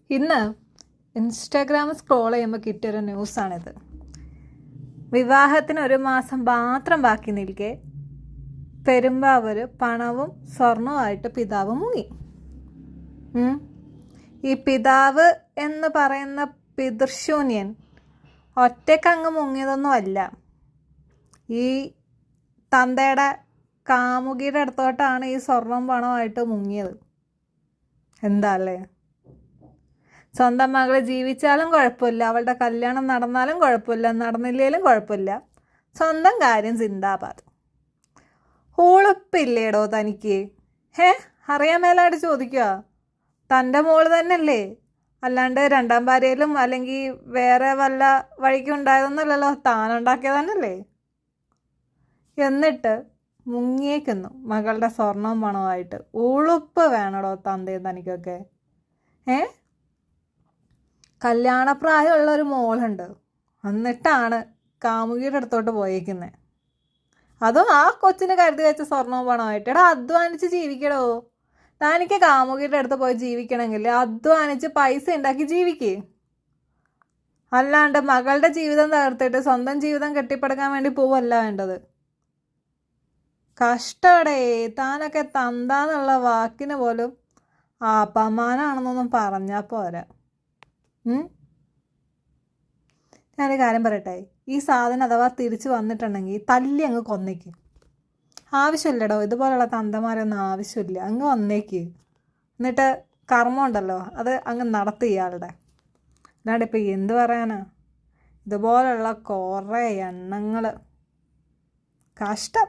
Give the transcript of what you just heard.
ഇന്ന് Instagram scroll ചെയ്യുമ്പോൾ കിട്ടിയൊരു ന്യൂസാണിത്. വിവാഹത്തിന് 1 മാസം മാത്രം ബാക്കി നിൽക്കെ പെരുമ്പാവൂർ പണവും സ്വർണവുമായിട്ട് പിതാവ് മുങ്ങി. ഈ പിതാവ് എന്ന് പറയുന്ന പിതൃശൂന്യൻ ഒറ്റക്കങ്ങ് മുങ്ങിയതൊന്നും അല്ല. ഈ തന്തയുടെ കാമുകിയുടെ അടുത്തോട്ടാണ് ഈ സ്വർണം പണമായിട്ട് മുങ്ങിയത്. എന്താ അല്ലേ? സ്വന്തം മകൾ ജീവിച്ചാലും കുഴപ്പമില്ല, അവളുടെ കല്യാണം നടന്നാലും കുഴപ്പമില്ല, നടന്നില്ലേലും കുഴപ്പമില്ല, സ്വന്തം കാര്യം സിന്ദാബാദ്. ഉളുപ്പില്ലേടോ തനിക്ക്? അറിയാൻ മേലായിട്ട് ചോദിക്കുക. തൻ്റെ മോള് തന്നെയല്ലേ, അല്ലാണ്ട് രണ്ടാം ഭാര്യയിലും അല്ലെങ്കിൽ വേറെ വല്ല വഴിക്കും ഉണ്ടായതൊന്നുമല്ലല്ലോ, താനുണ്ടാക്കിയത് തന്നെയല്ലേ. എന്നിട്ട് മുങ്ങിയേക്കുന്നു മകളുടെ സ്വർണവും പണമായിട്ട്. ഉളുപ്പ് വേണടോ തന്തയും തനിക്കൊക്കെ. കല്യാണപ്രായമുള്ളൊരു മോളുണ്ട്, എന്നിട്ടാണ് കാമുകിയുടെ അടുത്തോട്ട് പോയേക്കുന്നത്. അതും ആ കൊച്ചിന് കരുതി വെച്ച സ്വർണവും പണമായിട്ട്. എടാ, അധ്വാനിച്ച് ജീവിക്കടോ. തനിക്ക് കാമുകിയുടെ അടുത്ത് പോയി ജീവിക്കണമെങ്കിൽ അധ്വാനിച്ച് പൈസ ഉണ്ടാക്കി ജീവിക്കേ, അല്ലാണ്ട് മകളുടെ ജീവിതം തകർത്തിട്ട് സ്വന്തം ജീവിതം കെട്ടിപ്പടുക്കാൻ വേണ്ടി പോവല്ല വേണ്ടത്. കഷ്ടടേ. താനൊക്കെ തന്താന്നുള്ള വാക്കിന് പോലും അപമാനാണെന്നൊന്നും പറഞ്ഞാൽ പോരാ. ഞാനൊരു കാര്യം പറയട്ടെ, ഈ സാധനം അഥവാ തിരിച്ചു വന്നിട്ടുണ്ടെങ്കിൽ തല്ലി അങ്ങ് കൊന്നേക്ക്. ആവശ്യമില്ലടോ, ഇതുപോലുള്ള തന്തമാരൊന്നും ആവശ്യമില്ല. അങ്ങ് വന്നേക്ക്. എന്നിട്ട് കർമ്മം ഉണ്ടല്ലോ അത് അങ്ങ് നടത്തി ഇയാളുടെ. അല്ലാണ്ട് ഇപ്പം എന്ത് പറയാനാ, ഇതുപോലുള്ള കുറേ എണ്ണങ്ങൾ. കഷ്ടം.